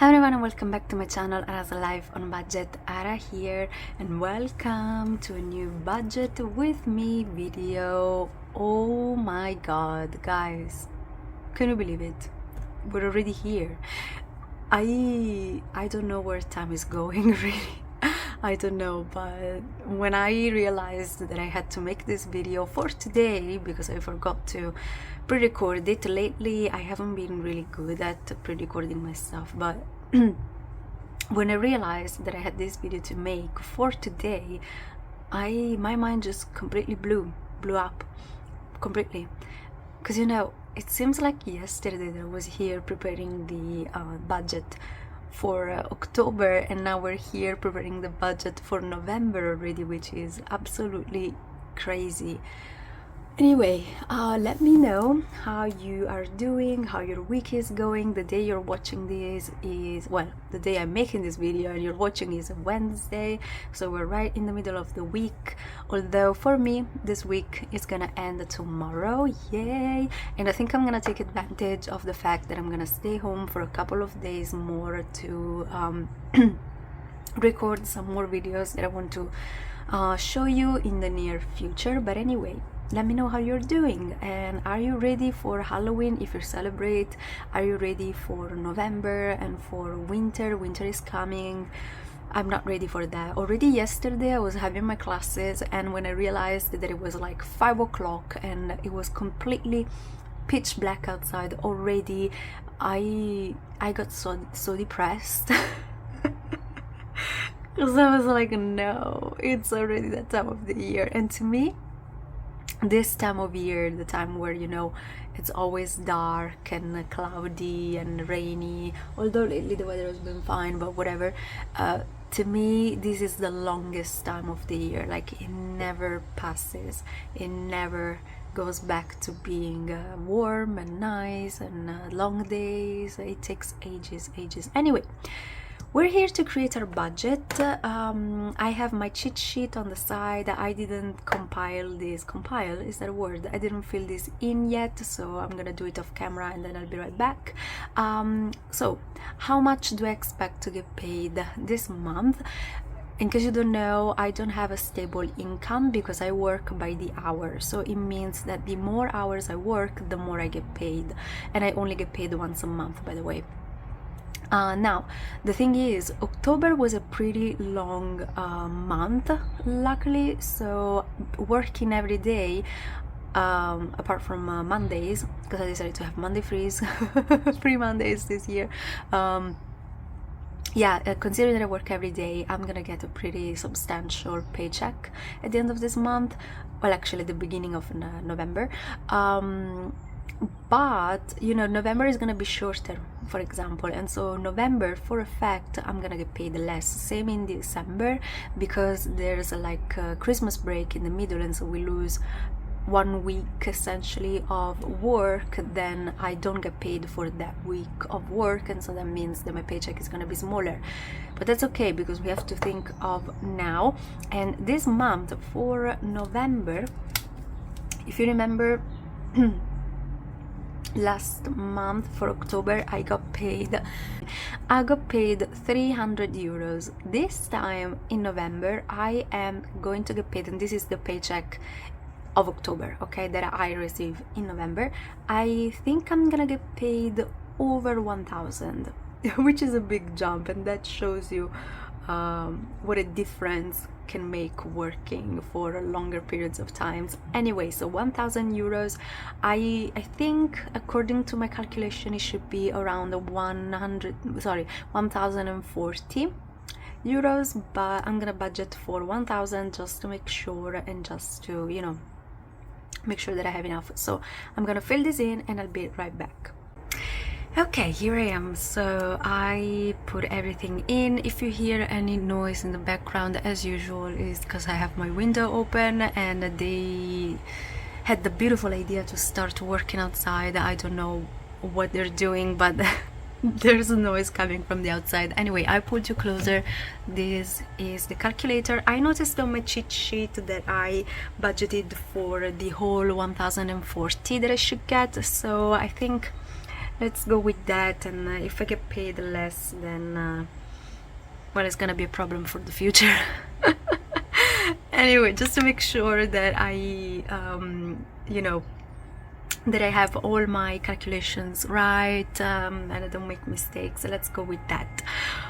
Hi everyone and welcome back to my channel. Ara's Life on Budget. Ara here and welcome to a new budget with me video. Oh my god, guys, can you believe it? We're already here. I don't know where time is going really. I don't know, but when I realized that I had to make this video for today because I forgot to pre-record it lately, I haven't been really good at pre-recording my stuff, but when I realized that I had this video to make for today, my mind just completely blew up completely, because it seems like yesterday that I was here preparing the budget for October, and now we're here preparing the budget for November already, which is absolutely crazy. Anyway, let me know how you are doing, how your week is going. The day you're watching this is, well, the day I'm making this video and you're watching is Wednesday, so we're right in the middle of the week. Although for me this week is gonna end tomorrow, yay! And I think I'm gonna take advantage of the fact that I'm gonna stay home for a couple of days more to record some more videos that I want to show you in the near future. But anyway, let me know how you're doing, and are you ready for Halloween if you celebrate? Are you ready for November and for winter? Winter is coming. I'm not ready for that. Already yesterday I was having my classes, and when I realized that it was like 5 o'clock and it was completely pitch black outside already, I got so depressed. Because I was like, no, it's already that time of the year. And to me, this time of year, the time where it's always dark and cloudy and rainy, although lately the weather has been fine, but whatever, to me this is the longest time of the year. Like, it never passes, it never goes back to being warm and nice and long days. It takes ages. Anyway, we're here to create our budget. I have my cheat sheet on the side. I didn't compile, is that a word? I didn't fill this in yet, so I'm gonna do it off camera and then I'll be right back. So how much do I expect to get paid this month? In case you don't know, I don't have a stable income because I work by the hour. So it means that the more hours I work, the more I get paid. And I only get paid once a month, by the way. Now, the thing is, October was a pretty long month, luckily, so working every day, apart from Mondays, because I decided to have Monday freeze, free Mondays this year. Yeah, considering that I work every day, I'm gonna get a pretty substantial paycheck at the end of this month. Well, actually, the beginning of November. But November is gonna be shorter, for example, and so November for a fact I'm gonna get paid less. Same in December, because there's like a Christmas break in the middle, and so we lose 1 week essentially of work. Then I don't get paid for that week of work, and so that means that my paycheck is gonna be smaller. But that's okay, because we have to think of now. And this month for November, if you remember, last month for October I got paid 300 euros. This time in November I am going to get paid, and this is the paycheck of October, okay, that I receive in November. I think I'm gonna get paid over 1,000, which is a big jump, and that shows you what a difference can make working for longer periods of times. Anyway, so 1,000 euros, I think according to my calculation it should be around 1,040 euros, but I'm gonna budget for 1,000 just to make sure, and just to make sure that I have enough. So I'm gonna fill this in and I'll be right back. Okay, here I am. So I put everything in. If you hear any noise in the background, as usual, is because I have my window open and they had the beautiful idea to start working outside. I don't know what they're doing, but there's a noise coming from the outside. Anyway, I pulled you closer. This is the calculator. I noticed on my cheat sheet that I budgeted for the whole 1,040 that I should get, so I think let's go with that. And if I get paid less, then well, it's gonna be a problem for the future. Anyway, just to make sure that I you know, that I have all my calculations right, and I don't make mistakes. So let's go with that.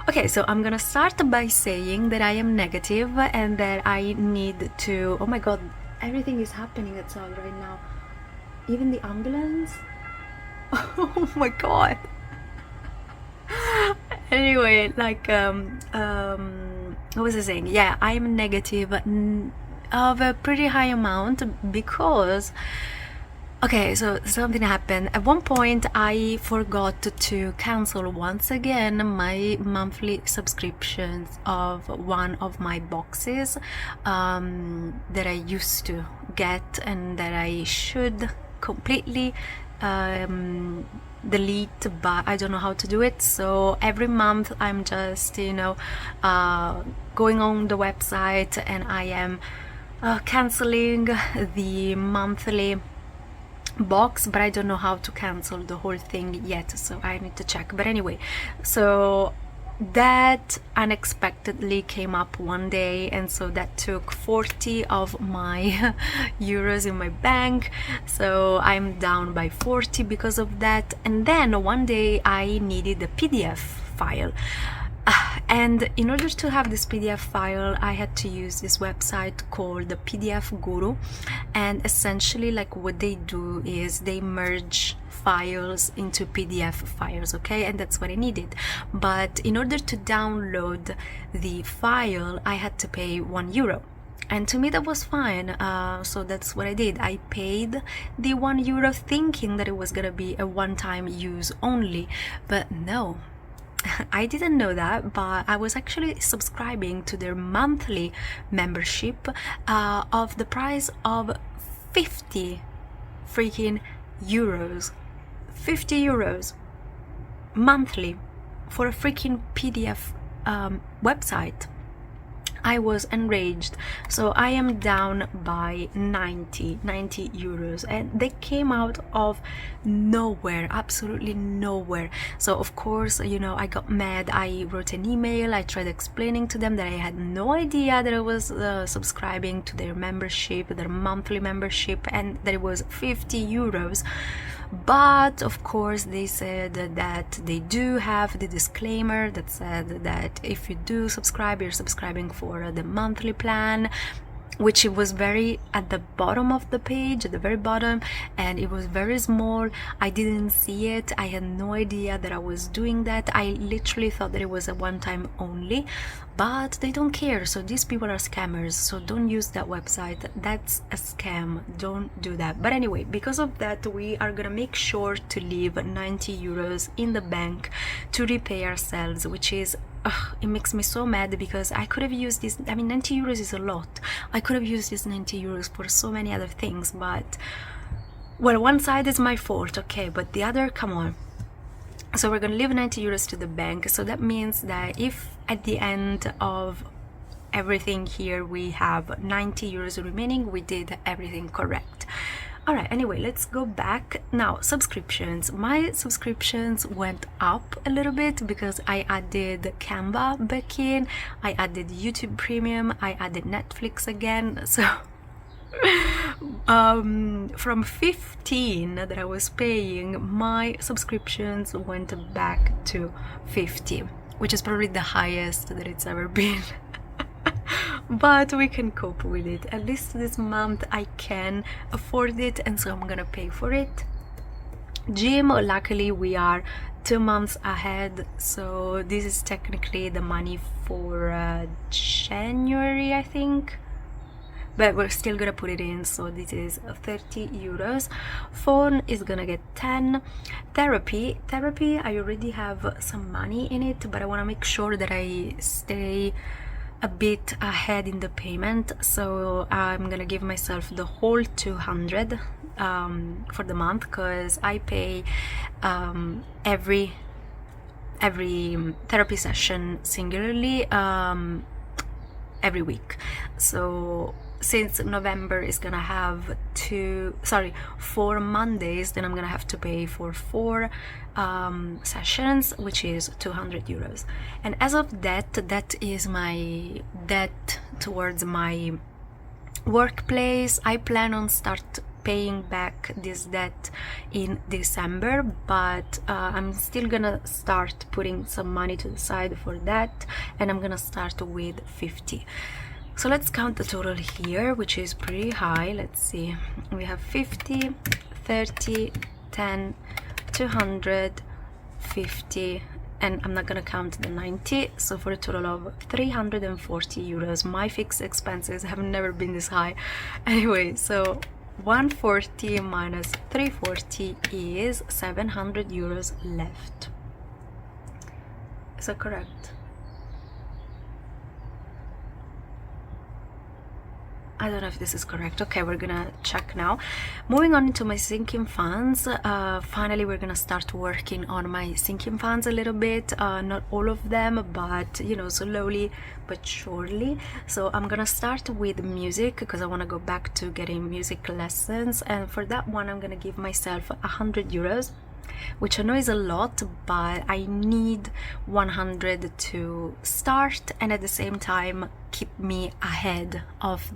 Okay, so I'm gonna start by saying that I am negative and that I need to, oh my god, everything is happening outside right now, even the ambulance. Oh my god. Anyway, like what was I saying? Yeah, I'm negative of a pretty high amount because, okay, so something happened. At one point, I forgot to cancel once again my monthly subscriptions of one of my boxes that I used to get and that I should completely delete, but I don't know how to do it. So every month I'm just, you know, going on the website and I am canceling the monthly box, but I don't know how to cancel the whole thing yet, so I need to check. But anyway, so that unexpectedly came up one day, and so that took 40 of my euros in my bank, so I'm down by 40 because of that. And then one day I needed a PDF file, and in order to have this PDF file I had to use this website called the PDF Guru, and essentially like what they do is they merge files into PDF files, okay, and that's what I needed. But in order to download the file I had to pay €1, and to me that was fine, so that's what I did. I paid the €1 thinking that it was gonna be a one-time use only, but no, I didn't know that, but I was actually subscribing to their monthly membership of the price of 50 freaking euros. 50 euros monthly for a freaking PDF website. I was enraged, so I am down by 90 euros, and they came out of nowhere, absolutely nowhere. So of course, you know, I got mad. I wrote an email. I tried explaining to them that I had no idea that I was subscribing to their membership, their monthly membership, and that it was 50 euros. But of course they said that they do have the disclaimer that said that if you do subscribe, you're subscribing for the monthly plan, which it was very at the bottom of the page, at the very bottom, and it was very small. I didn't see it. I had no idea that I was doing that. I literally thought that it was a one-time only, but they don't care. So these people are scammers, so don't use that website. That's a scam. Don't do that. But anyway, because of that, we are gonna make sure to leave 90 euros in the bank to repay ourselves, which is it makes me so mad because I could have used this. I mean, 90 euros is a lot. I could have used this 90 euros for so many other things, but well, one side is my fault, okay, but the other, come on. So we're gonna leave 90 euros to the bank. So that means that if at the end of everything here we have 90 euros remaining, we did everything correct. All right, anyway, let's go back now. Subscriptions. My subscriptions went up a little bit because I added Canva back in, I added YouTube Premium, I added Netflix again. So from 15 that I was paying, my subscriptions went back to 50, which is probably the highest that it's ever been. But we can cope with it. At least this month I can afford it, and so I'm gonna pay for it. Gym, luckily we are 2 months ahead, so this is technically the money for January, I think, but we're still gonna put it in. So this is 30 euros. Phone is gonna get 10. Therapy, I already have some money in it, but I want to make sure that I stay a bit ahead in the payment, so I'm gonna give myself the whole 200 for the month, because I pay every therapy session singularly every week. So since November is gonna have 4 Mondays, then I'm gonna have to pay for 4 sessions, which is 200 euros. And as of that is my debt towards my workplace. I plan on start paying back this debt in December, but I'm still gonna start putting some money to the side for that, and I'm gonna start with 50. So let's count the total here, which is pretty high. Let's see, we have 50, 30, 10, 200, 50, and I'm not gonna count the 90, so for a total of 340 euros. My fixed expenses have never been this high. Anyway, so 140 minus 340 is 700 euros left. Is that correct? I don't know if this is correct. Okay, we're gonna check now. Moving on into my sinking funds. Finally, we're gonna start working on my sinking funds a little bit. Not all of them, but you know, slowly but surely. So I'm gonna start with music because I want to go back to getting music lessons, and for that one I'm gonna give myself 100 euros, which I know is a lot, but I need 100 to start and at the same time keep me ahead of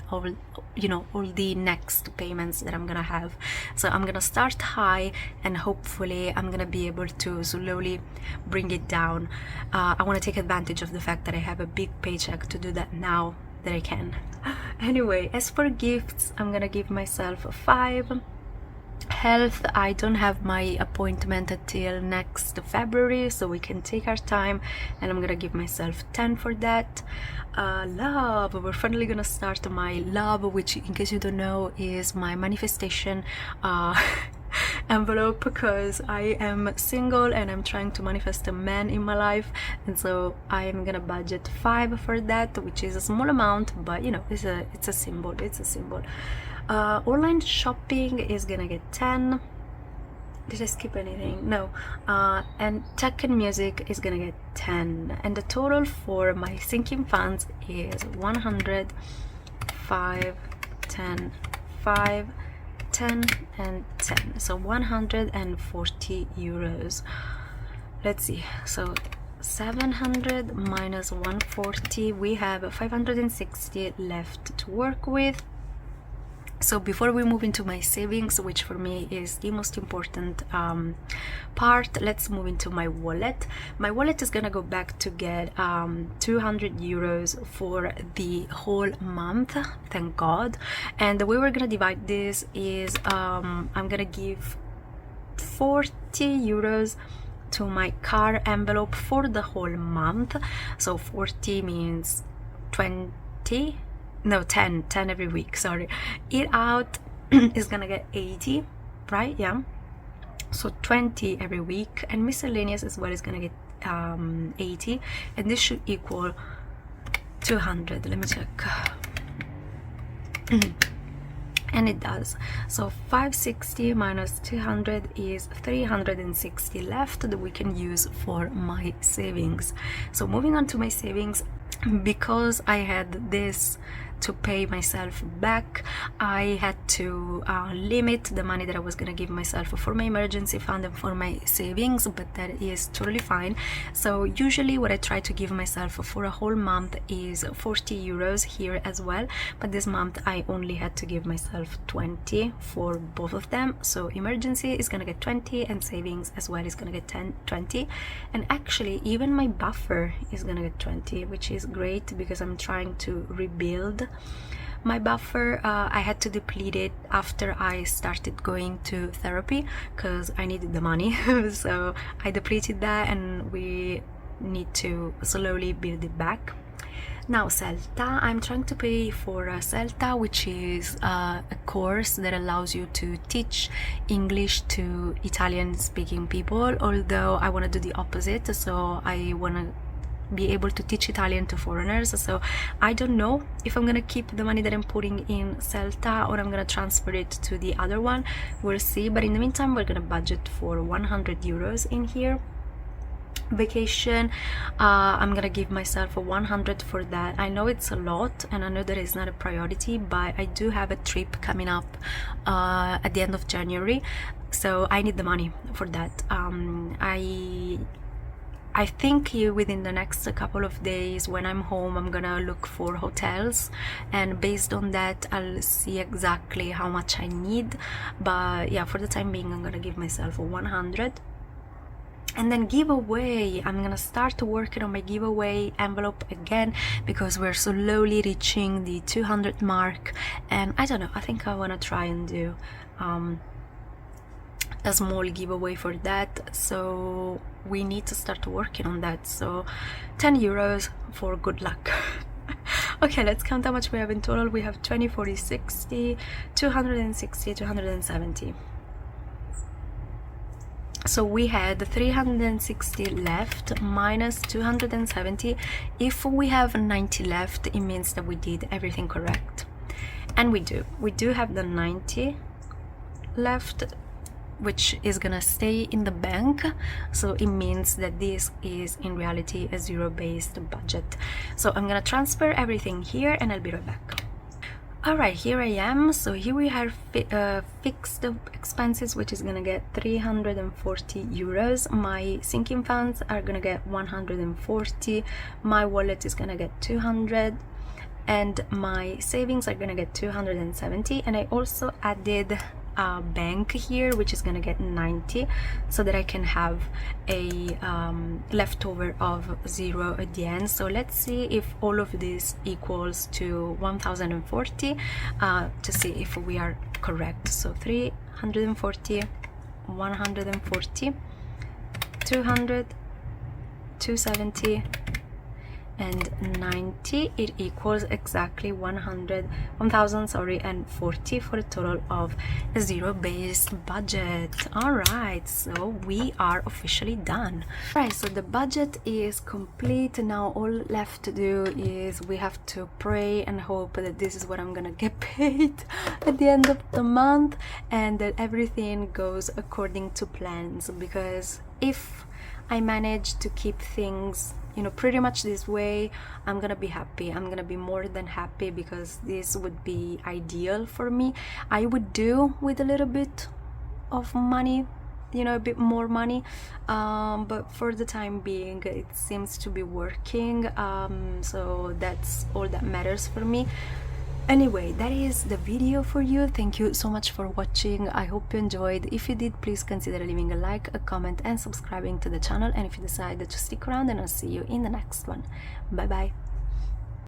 all the next payments that I'm gonna have. So I'm gonna start high and hopefully I'm gonna be able to slowly bring it down. I want to take advantage of the fact that I have a big paycheck to do that now that I can. Anyway, as for gifts, I'm gonna give myself 5. Health, I don't have my appointment until next February, so we can take our time, and I'm gonna give myself 10 for that. Love, we're finally gonna start my love, which in case you don't know is my manifestation envelope, because I am single and I'm trying to manifest a man in my life, and so I am gonna budget 5 for that, which is a small amount, but you know, it's a symbol. Online shopping is gonna get 10. Did I skip anything? No. And tech and music is gonna get 10, and the total for my sinking funds is 100, 5, 10, 5, 10 and 10, so 140 euros. Let's see, so 700 minus 140, we have 560 left to work with. So before we move into my savings, which for me is the most important part, let's move into my wallet. My wallet is gonna go back to get 200 euros for the whole month, thank God. And the way we're gonna divide this is I'm gonna give 40 euros to my car envelope for the whole month. So 40 means 20, no, 10 every week, sorry. Eat out is gonna get 80, right? Yeah, so 20 every week, and miscellaneous as well is gonna get 80, and this should equal 200. Let me check. And it does. So 560 minus 200 is 360 left that we can use for my savings. So moving on to my savings, because I had this to pay myself back, I had to limit the money that I was gonna give myself for my emergency fund and for my savings, but that is totally fine. So usually what I try to give myself for a whole month is 40 euros here as well, but this month I only had to give myself 20 for both of them. So emergency is gonna get 20 and savings as well is gonna get 20, and actually even my buffer is gonna get 20, which is great because I'm trying to rebuild my buffer. I had to deplete it after I started going to therapy because I needed the money. So I depleted that and we need to slowly build it back. Now Celta, I'm trying to pay for Celta, which is a course that allows you to teach English to Italian speaking people, although I want to do the opposite, so I want to be able to teach Italian to foreigners. So I don't know if I'm gonna keep the money that I'm putting in Celta or I'm gonna transfer it to the other one. We'll see, but in the meantime we're gonna budget for 100 euros in here. vacation. I'm gonna give myself a 100 for that. I know it's a lot and I know that it's not a priority, but I do have a trip coming up at the end of January, so I need the money for that. I think within the next couple of days when I'm home, I'm gonna look for hotels, and based on that I'll see exactly how much I need. But yeah, for the time being I'm gonna give myself a 100. And then giveaway, I'm gonna start working on my giveaway envelope again, because we're slowly reaching the 200 mark, and I don't know, I think I want to try and do a small giveaway for that, so we need to start working on that. So 10 euros for good luck. Okay, let's count how much we have in total. We have 20, 40, 60, 260, 270. So we had 360 left minus 270. If we have 90 left, it means that we did everything correct, and we do have the 90 left, which is gonna stay in the bank. So it means that this is in reality a zero-based budget. So I'm gonna transfer everything here and I'll be right back. Alright, here I am. So here we have fixed expenses, which is gonna get 340 euros. My sinking funds are gonna get 140. My wallet is gonna get 200, and my savings are gonna get 270. And I also added a bank here, which is gonna get 90, so that I can have a leftover of 0 at the end. So let's see if all of this equals to 1040 to see if we are correct. So 340, 140, 200, 270 and 90. It equals exactly 1000 sorry, and 40 for a total of a zero-based budget. All right, so we are officially done. All right, so the budget is complete. Now all left to do is we have to pray and hope that this is what I'm gonna get paid at the end of the month, and that everything goes according to plans. Because if I manage to keep things, you know, pretty much this way, I'm gonna be happy. I'm gonna be more than happy, because this would be ideal for me. I would do with a little bit of money, you know, a bit more money, but for the time being it seems to be working, so that's all that matters for me. Anyway, that is the video for you. Thank you so much for watching. I hope you enjoyed. If you did, please consider leaving a like, a comment and subscribing to the channel. And if you decide to stick around, then I'll see you in the next one. Bye bye.